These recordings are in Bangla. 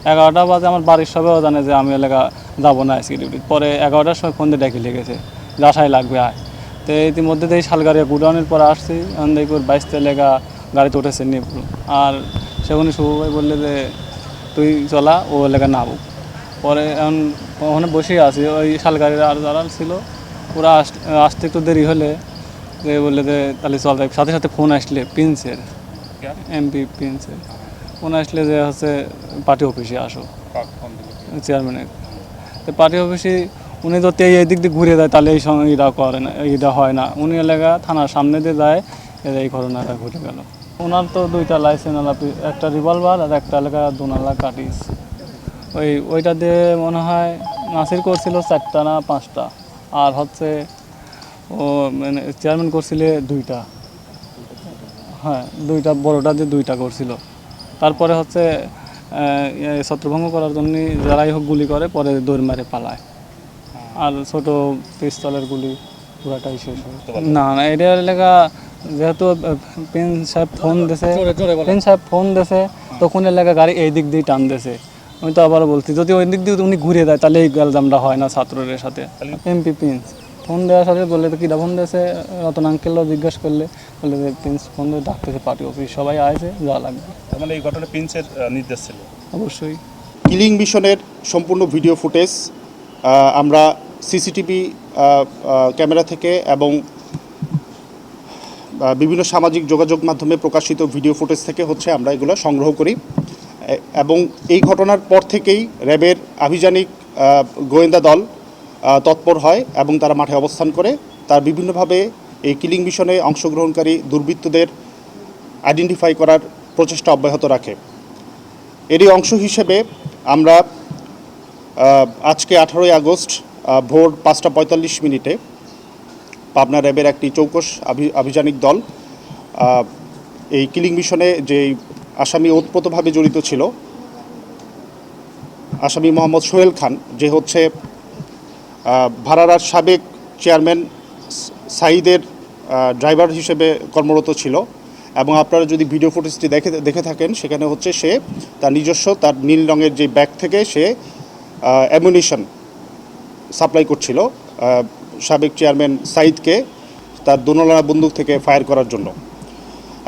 11টা বাজে আমার বাড়ির সবাইও জানে যে আমি এলাকা যাবো না আজকে ডিউটি। পরে 11টার সময় ফোন দিয়ে ডেকে লেগেছে যে আশায় লাগবে আয়। তো ইতিমধ্যে এই শালগাড়িয়া গুডাউনের পরে আসছি, এখন দেখি ওর 22 এলাকা গাড়িতে উঠেছে নিয়ে। আর সেখানে শুভ ভাই বললে যে তুই চলা, ও এলাকা নামো। পরে এখন ওখানে বসেই আছি, ওই শালগাড়ির আর যারা ছিল ওরা আসতে একটু দেরি হলে যে বললে যে তাহলে চল যাই। সাথে সাথে ফোন আসলে প্রিন্সের, এমপি প্রিন্সের ফোন আসলে যে হচ্ছে পার্টি অফিসে আসো, চেয়ারম্যানের। তো পার্টি অফিসে উনি যদি এই দিক দিয়ে ঘুরে যায় তাহলে এই সঙ্গে এটা করে না, এটা হয় না। উনি এলাকা থানার সামনে দিয়ে যায়, এই ঘটনাটা ঘটে গেল। ওনার তো 2টা লাইসেন্স, একটা রিভলভার আর একটা এলাকা 2 কাটিস। ওইটা দিয়ে মনে হয় নাসির করছিল 4টা না 5টা, আর হচ্ছে ও মানে চেয়ারম্যান করছিল 2টা। হ্যাঁ, 2টা, বড়টা দিয়ে 2টা করছিল। তারপরে হচ্ছে ছত্রভঙ্গ করার জন্য যারাই হোক গুলি করে, পরে দৌড় মারে পালায়। আর ছোট পিস্তলের গুলি পুরাটাই শেষ হয়। না না, এটা এলাকা যেহেতু প্রিন্স সাহেব ফোন দিয়েছে তখন এলাকা গাড়ি এই দিক দিয়ে টান দিয়েছে। আমি তো আবারও বলছি যদি ওই দিক দিয়ে উনি ঘুরে দেয় তাহলে এই গালজামটা হয় না ছাত্রদের সাথে। এমপি প্রিন্স ফোন দেওয়ার সাথে বললে তো কীটা ফোন দিয়েছে, রতন আঙ্কেলও জিজ্ঞেস করলে বললে যে প্রিন্স ফোন দিয়ে ডাকতেছে পার্টি অফিস, সবাই আসে যাওয়া লাগবে। মানে এই ঘটনা প্রিন্সের নির্দেশ ছিল? অবশ্যই। কিলিং মিশনের সম্পূর্ণ ভিডিও ফুটেজ আমরা সিসিটিভি ক্যামেরা থেকে এবং বিভিন্ন সামাজিক যোগাযোগ মাধ্যমে প্রকাশিত ভিডিও ফুটেজ থেকে আমরা এগুলো সংগ্রহ করি এবং এই ঘটনার পর থেকেই র্যাবের আভিযানিক গোয়েন্দা দল তৎপর হয় এবং তারা মাঠে অবস্থান করে তার বিভিন্নভাবে এই কিলিং মিশনে অংশগ্রহণকারী দুর্বৃত্তদের আইডেন্টিফাই করার প্রচেষ্টা অব্যাহত রাখে। এরই অংশ হিসেবে আমরা আজকে 18ই আগস্ট ভোর 5:45 পাবনা র্যাবের একটি চৌকস আভিযানিক দল এই কিলিং মিশনে যে আসামি ওতপ্রোতভাবে জড়িত ছিল, আসামি মোহাম্মদ সোহেল খান, যে ভাড়ারার সাবেক চেয়ারম্যান সাঈদের ড্রাইভার হিসেবে কর্মরত ছিল। এবং আপনারা যদি ভিডিও ফুটেজটি দেখে থাকেন সেখানে সে তার নিজস্ব তার নীল রঙের যে ব্যাগ থেকে সে অ্যামুনিশন সাপ্লাই করছিল সাবেক চেয়ারম্যান সাঈদকে তার দোনলা বন্দুক থেকে ফায়ার করার জন্য।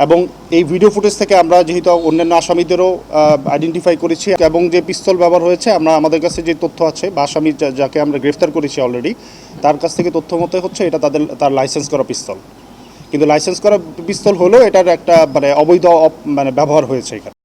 এবং এই ভিডিও ফুটেজ থেকে আমরা যেহেতু অন্যান্য আসামিদেরও আইডেন্টিফাই করেছি এবং যে পিস্তল ব্যবহার হয়েছে আমাদের কাছে যে তথ্য আছে বা আসামি যাকে আমরা গ্রেফতার করেছি অলরেডি, তার কাছ থেকে তথ্য মতে এটা তার লাইসেন্স করা পিস্তল। কিন্তু লাইসেন্স করা পিস্তল হলেও এটার একটা অবৈধ ব্যবহার হয়েছে এখানে।